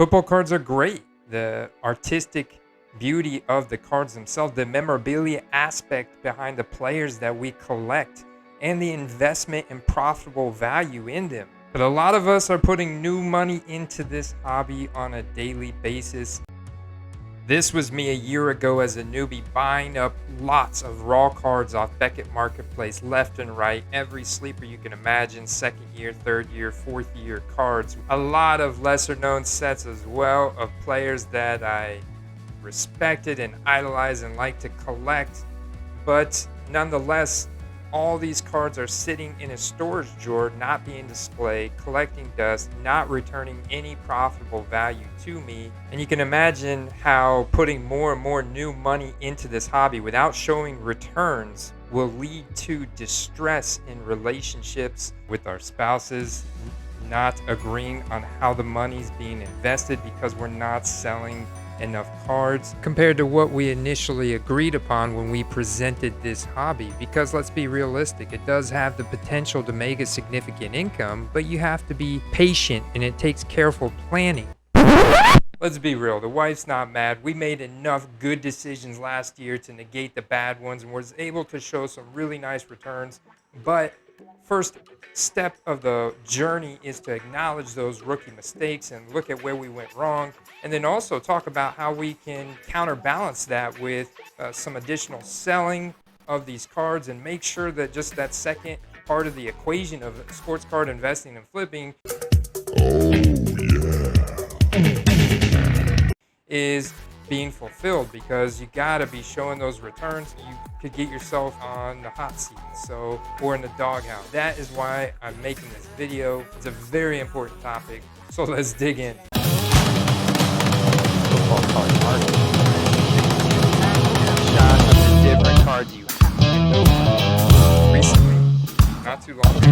Football cards are great. The artistic beauty of the cards themselves, the memorabilia aspect behind the players that we collect, and the investment and profitable value in them. But a lot of us are putting new money into this hobby on a daily basis. This was me a year ago as a newbie, buying up lots of raw cards off Beckett Marketplace left and right. Every sleeper you can imagine, second year, third year, fourth year cards. A lot of lesser known sets as well of players that I respected and idolized and like to collect. But nonetheless, all these cards are sitting in a storage drawer, not being displayed, collecting dust, not returning any profitable value to me. And you can imagine how putting more and more new money into this hobby without showing returns will lead to distress in relationships with our spouses, not agreeing on how the money's being invested because we're not selling enough cards compared to what we initially agreed upon when we presented this hobby. Because let's be realistic, it does have the potential to make a significant income, but you have to be patient and it takes careful planning. Let's be real, the wife's not mad. We made enough good decisions last year to negate the bad ones and was able to show some really nice returns. But first step of the journey is to acknowledge those rookie mistakes and look at where we went wrong, and then also talk about how we can counterbalance that with some additional selling of these cards and make sure that just that second part of the equation of sports card investing and flipping is being fulfilled, because you gotta be showing those returns. You could get yourself on the hot seat, or in the doghouse. That is why I'm making this video. It's a very important topic, so let's dig in. Football card market. Shots of the different cards you have recently, not too long ago.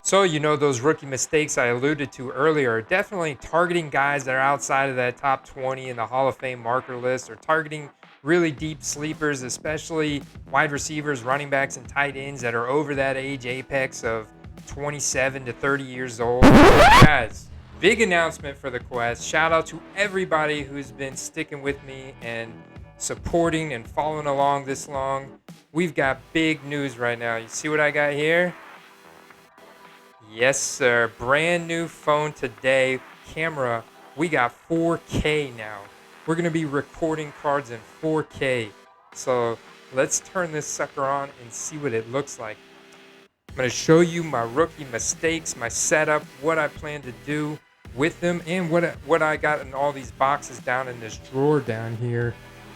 So, those rookie mistakes I alluded to earlier are definitely targeting guys that are outside of that top 20 in the Hall of Fame marker list, or targeting really deep sleepers, especially wide receivers, running backs, and tight ends that are over that age apex of 27 to 30 years old. Guys, big announcement for the Quest. Shout out to everybody who's been sticking with me and supporting and following along this long. We've got big news right now. You see what I got here? Yes, sir. Brand new phone today. Camera. We got 4K now. We're going to be recording cards in 4K. So let's turn this sucker on and see what it looks like. I'm going to show you my rookie mistakes, my setup, what I plan to do with them, and what I got in all these boxes down in this drawer down here.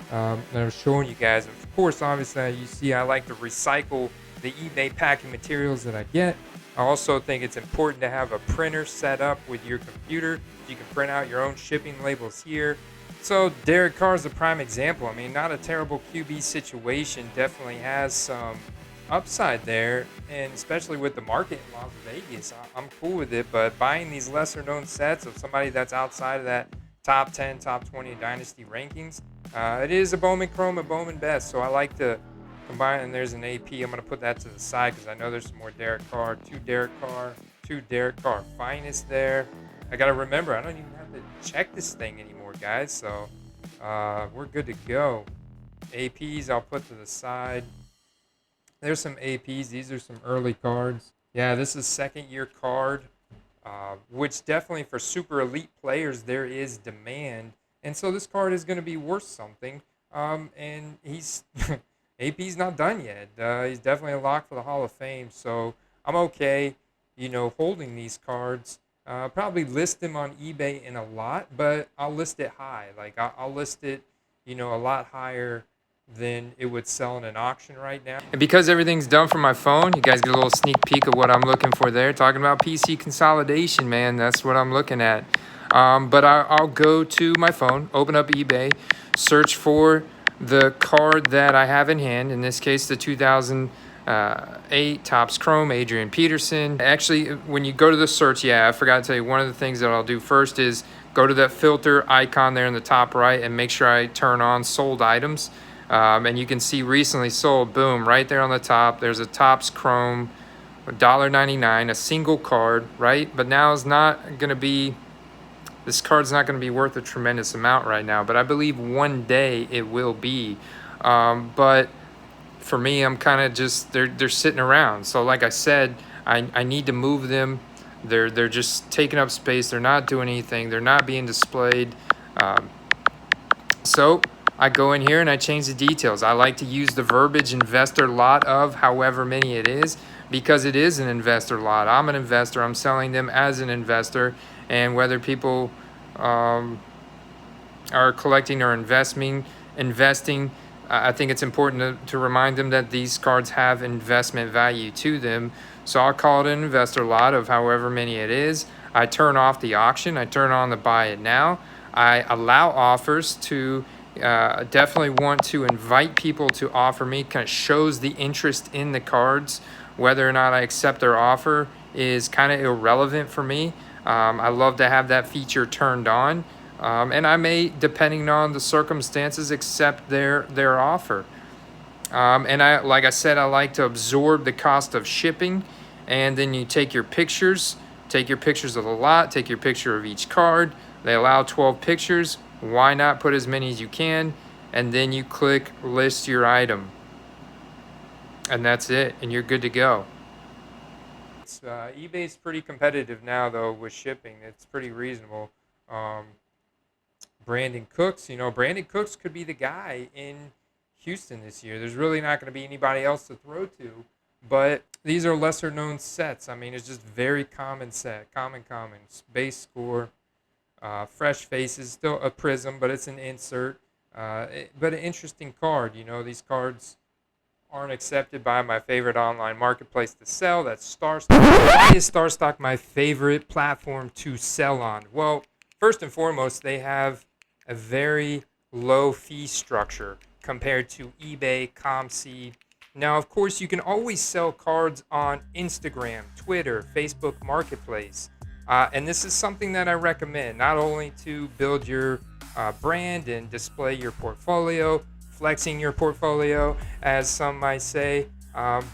And I'm showing you guys. Of course, obviously, you see I like to recycle the eBay packing materials that I get. I also think it's important to have a printer set up with your computer. You can print out your own shipping labels here. So Derek Carr is a prime example. I mean, not a terrible QB situation. Definitely has some upside there, and especially with the market in Las Vegas, I'm cool with it. But buying these lesser known sets of somebody that's outside of that top 10, top 20 dynasty rankings, it is a Bowman Chrome, a Bowman Best. So I like to combine, and there's an AP. I'm going to put that to the side because I know there's some more Derek Carr. Two Derek Carr finest there. I got to remember, I don't even have to check this thing anymore, guys. So we're good to go. APs I'll put to the side. There's some APs. These are some early cards. Yeah, this is second year card, which definitely for super elite players, there is demand. And so this card is going to be worth something. And he's... AP's not done yet. He's definitely a lock for the Hall of Fame. So I'm okay, holding these cards. Probably list them on eBay in a lot, but I'll list it high. Like I'll list it, a lot higher than it would sell in an auction right now. And because everything's done from my phone, you guys get a little sneak peek of what I'm looking for there. Talking about PC consolidation, man. That's what I'm looking at. But I'll go to my phone, open up eBay, search for the card that I have in hand, in this case the 2008 Topps Chrome Adrian Peterson. Actually, when you go to the search, I forgot to tell you, one of the things that I'll do first is go to that filter icon there in the top right and make sure I turn on sold items. And you can see recently sold, boom, right there on the top. There's a Topps Chrome $1.99, a single card, right? But now it's not going to be, this card's not going to be worth a tremendous amount right now, but I believe one day it will be. But for me, I'm kind of just, they're sitting around. So like I said, I need to move them. They're just taking up space. They're not doing anything. They're not being displayed. Um, so I go in here and I change the details. I like to use the verbiage investor lot of however many it is, because it is an investor lot. I'm an investor. I'm selling them as an investor. And whether people are collecting or investing, I think it's important to remind them that these cards have investment value to them. So I'll call it an investor lot of however many it is. I turn off the auction. I turn on the buy it now. I allow offers to definitely want to invite people to offer me. Kind of shows the interest in the cards. Whether or not I accept their offer is kind of irrelevant for me. I love to have that feature turned on. And I may, depending on the circumstances, accept their offer. And like I said, I like to absorb the cost of shipping. And then you take your pictures of the lot, take your picture of each card. They allow 12 pictures. Why not put as many as you can? And then you click list your item. And that's it. And you're good to go. eBay's pretty competitive now, though, with shipping. It's pretty reasonable. Brandon Cooks, Brandon Cooks could be the guy in Houston this year. There's really not going to be anybody else to throw to, but these are lesser known sets. I mean, it's just very common set, common, base score, fresh faces, still a prism, but it's an insert, but an interesting card. These cards aren't accepted by my favorite online marketplace to sell. That's StarStock. Why is StarStock my favorite platform to sell on? Well, first and foremost, they have a very low fee structure compared to eBay, ComC. Now, of course, you can always sell cards on Instagram, Twitter, Facebook Marketplace. And this is something that I recommend, not only to build your brand and display your portfolio, flexing your portfolio, as some might say,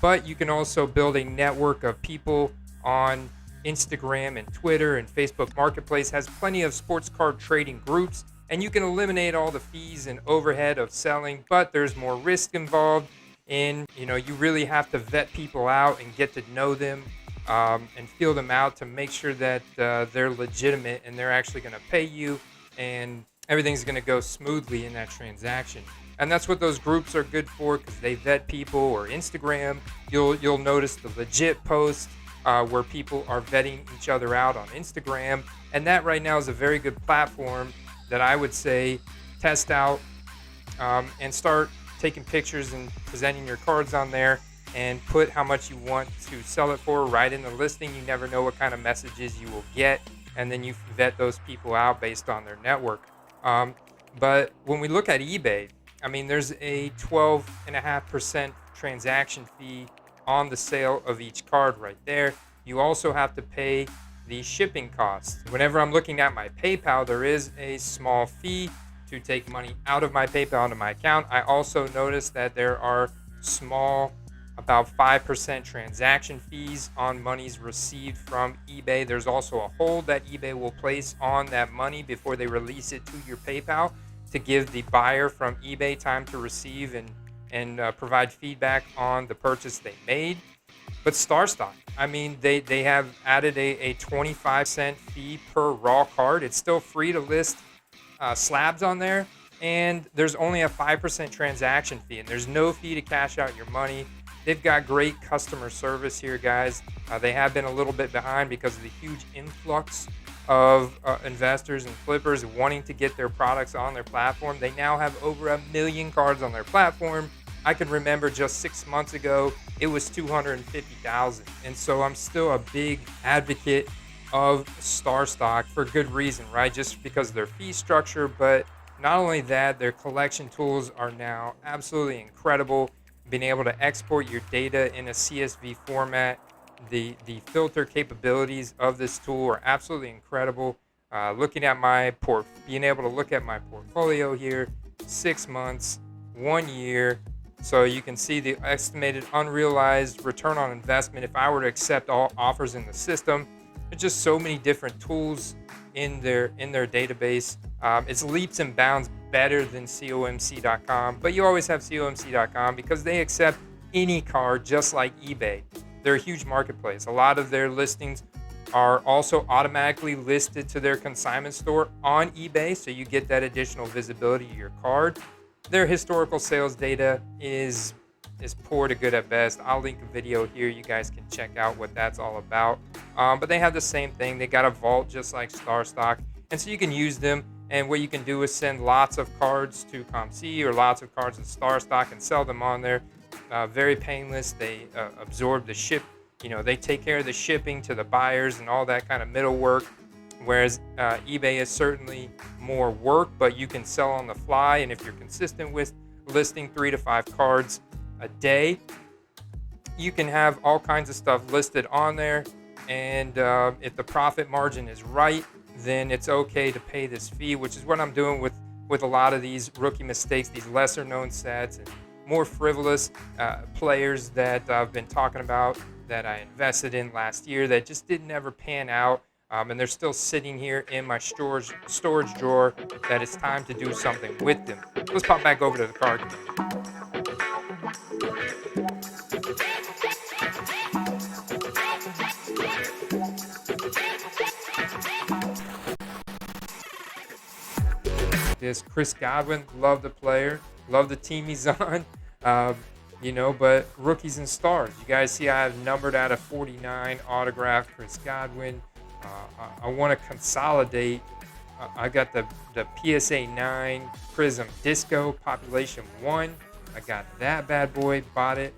but you can also build a network of people on Instagram and Twitter, and Facebook Marketplace has plenty of sports card trading groups, and you can eliminate all the fees and overhead of selling, but there's more risk involved in, you really have to vet people out and get to know them and feel them out to make sure that they're legitimate and they're actually going to pay you and everything's going to go smoothly in that transaction. And that's what those groups are good for, because they vet people. Or Instagram, you'll notice the legit posts where people are vetting each other out on Instagram. And that right now is a very good platform that I would say test out and start taking pictures and presenting your cards on there, and put how much you want to sell it for right in the listing. You never know what kind of messages you will get, and then you vet those people out based on their network. But when we look at eBay, I mean, there's a 12.5% transaction fee on the sale of each card right there. You also have to pay the shipping costs. Whenever I'm looking at my PayPal, there is a small fee to take money out of my PayPal into my account. I also noticed that there are small, about 5% transaction fees on monies received from eBay. There's also a hold that eBay will place on that money before they release it to your PayPal, to give the buyer from eBay time to receive and provide feedback on the purchase they made. But StarStock, I mean, they have added a 25-cent fee per raw card. It's still free to list slabs on there, and there's only a 5% transaction fee, and there's no fee to cash out your money. They've got great customer service here, guys. They have been a little bit behind because of the huge influx of investors and flippers wanting to get their products on their platform. They now have over 1 million cards on their platform. I can remember just 6 months ago, it was 250,000. And so I'm still a big advocate of StarStock for good reason, right? Just because of their fee structure, but not only that, their collection tools are now absolutely incredible. Being able to export your data in a CSV format, the filter capabilities of this tool are absolutely incredible. Looking at being able to look at my portfolio here, 6 months, 1 year, So you can see the estimated unrealized return on investment if I were to accept all offers in the system. There's just so many different tools in their database. It's leaps and bounds better than comc.com, but you always have comc.com because they accept any card just like eBay. They're a huge marketplace. A lot of their listings are also automatically listed to their consignment store on eBay, so you get that additional visibility to your card. Their historical sales data is poor to good at best. I'll link a video here. You guys can check out what that's all about. But they have the same thing. They got a vault just like StarStock, and so you can use them. And what you can do is send lots of cards to ComC or lots of cards to StarStock and sell them on there. Very painless. They absorb the ship. They take care of the shipping to the buyers and all that kind of middle work. Whereas eBay is certainly more work, but you can sell on the fly. And if you're consistent with listing 3 to 5 cards a day, you can have all kinds of stuff listed on there. And if the profit margin is right, then it's okay to pay this fee, which is what I'm doing with a lot of these rookie mistakes, these lesser known sets and more frivolous players that I've been talking about that I invested in last year that just didn't ever pan out. And they're still sitting here in my storage drawer that it's time to do something with them. Let's pop back over to the card game. This Chris Godwin, love the player, love the team he's on. But rookies and stars. You guys see I have numbered out of 49 autographed Chris Godwin. I want to consolidate. I got the PSA 9 Prism Disco Population 1. I got that bad boy. Bought it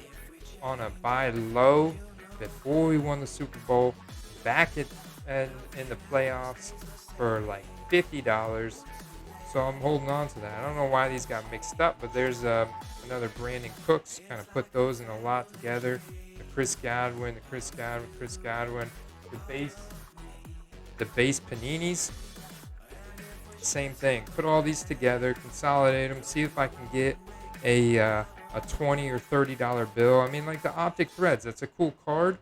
on a buy low before we won the Super Bowl. Back in the playoffs for like $50. So I'm holding on to that. I don't know why these got mixed up, but there's another Brandon Cooks. Kind of put those in a lot together. The Chris Godwin, the base Paninis. Same thing. Put all these together, consolidate them, see if I can get a $20 or $30 bill. I mean, like the Optic Threads, that's a cool card.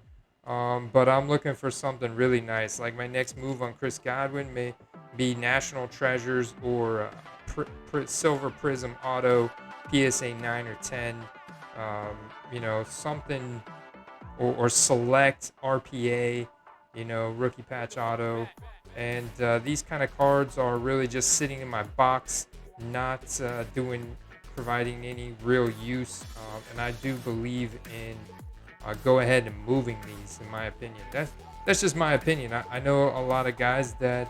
But I'm looking for something really nice. Like my next move on Chris Godwin may be National Treasures or Silver Prism Auto PSA 9 or 10. Something or select RPA, Rookie Patch Auto. And these kind of cards are really just sitting in my box, not providing any real use. And I do believe in go ahead and moving these, in my opinion. That's just my opinion. I know a lot of guys that,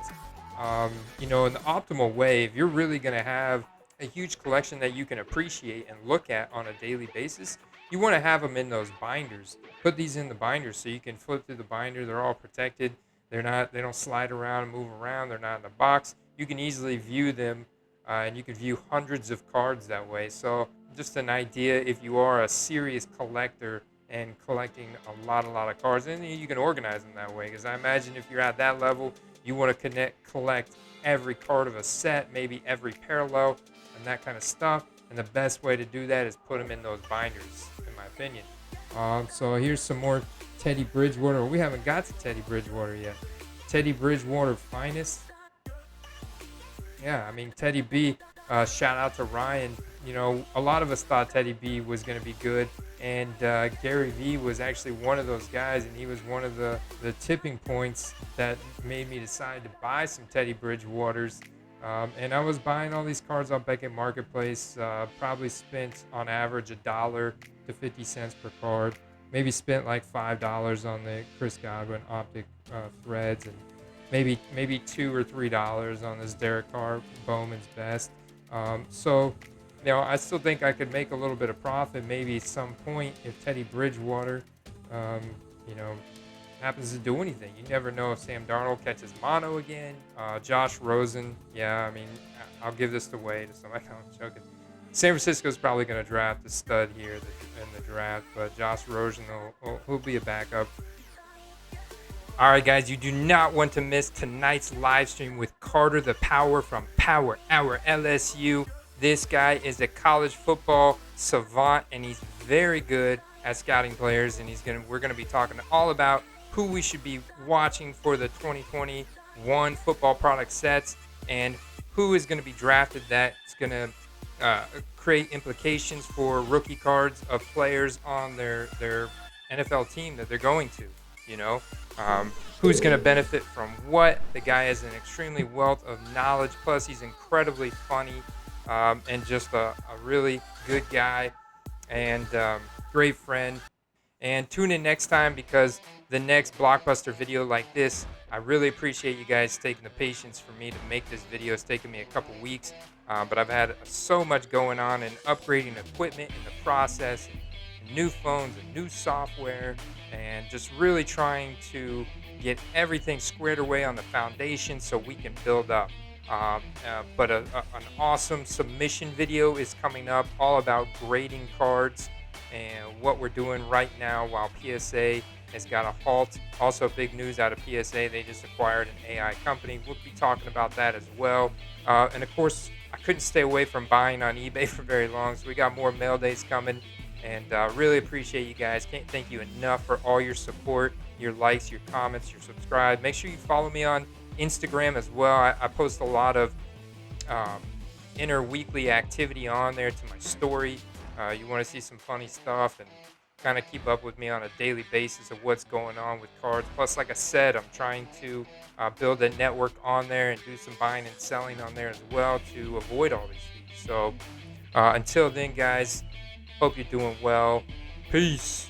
in the optimal way, if you're really going to have a huge collection that you can appreciate and look at on a daily basis, you want to have them in those binders. Put these in the binders so you can flip through the binder. They're all protected. They don't slide around and move around. They're not in the box. You can easily view them, and you can view hundreds of cards that way. So just an idea, if you are a serious collector and collecting a lot of cards, and you can organize them that way. Because I imagine if you're at that level, you want to collect every card of a set, maybe every parallel, and that kind of stuff. And the best way to do that is put them in those binders, in my opinion. So here's some more Teddy Bridgewater. We haven't got to Teddy Bridgewater yet. Teddy Bridgewater Finest. Yeah, I mean, Teddy B, shout out to Ryan. A lot of us thought Teddy B was going to be good. And Gary V was actually one of those guys, and he was one of the tipping points that made me decide to buy some Teddy Bridgewaters. And I was buying all these cards on Beckett Marketplace. Probably spent on average $1 to 50 cents per card. Maybe spent like $5 on the Chris Godwin Optic Threads, and maybe $2 or $3 on this Derek Carr Bowman's Best. So I still think I could make a little bit of profit maybe at some point if Teddy Bridgewater, happens to do anything. You never know if Sam Darnold catches mono again. Josh Rosen, yeah, I mean, I'll give this away to somebody. I'm joking. San Francisco's probably going to draft a stud here in the draft, but Josh Rosen will be a backup. All right, guys, you do not want to miss tonight's live stream with Carter the Power from Power Hour LSU. This guy is a college football savant, and he's very good at scouting players. And we're gonna be talking all about who we should be watching for the 2021 football product sets, and who is going to be drafted that's going to create implications for rookie cards of players on their NFL team that they're going to. You know, who's going to benefit from what. The guy has an extremely wealth of knowledge. Plus, he's incredibly funny, and just a really good guy, and great friend. And tune in next time, because the next blockbuster video like this, I really appreciate you guys taking the patience for me to make this video. It's taken me a couple weeks, but I've had so much going on, and upgrading equipment in the process, and new phones and new software, and just really trying to get everything squared away on the foundation so we can build up. But an awesome submission video is coming up, all about grading cards and what we're doing right now while PSA has got a halt. Also, big news out of PSA, they just acquired an AI company. We'll be talking about that as well. And of course, I couldn't stay away from buying on eBay for very long, so we got more mail days coming. And really appreciate you guys. Can't thank you enough for all your support, your likes, your comments, your subscribe. Make sure you follow me on Instagram as well. I post a lot of interweekly activity on there to my story. You want to see some funny stuff and kind of keep up with me on a daily basis of what's going on with cards. Plus, like I said, I'm trying to build a network on there and do some buying and selling on there as well to avoid all these fees. So until then, guys, hope you're doing well. Peace.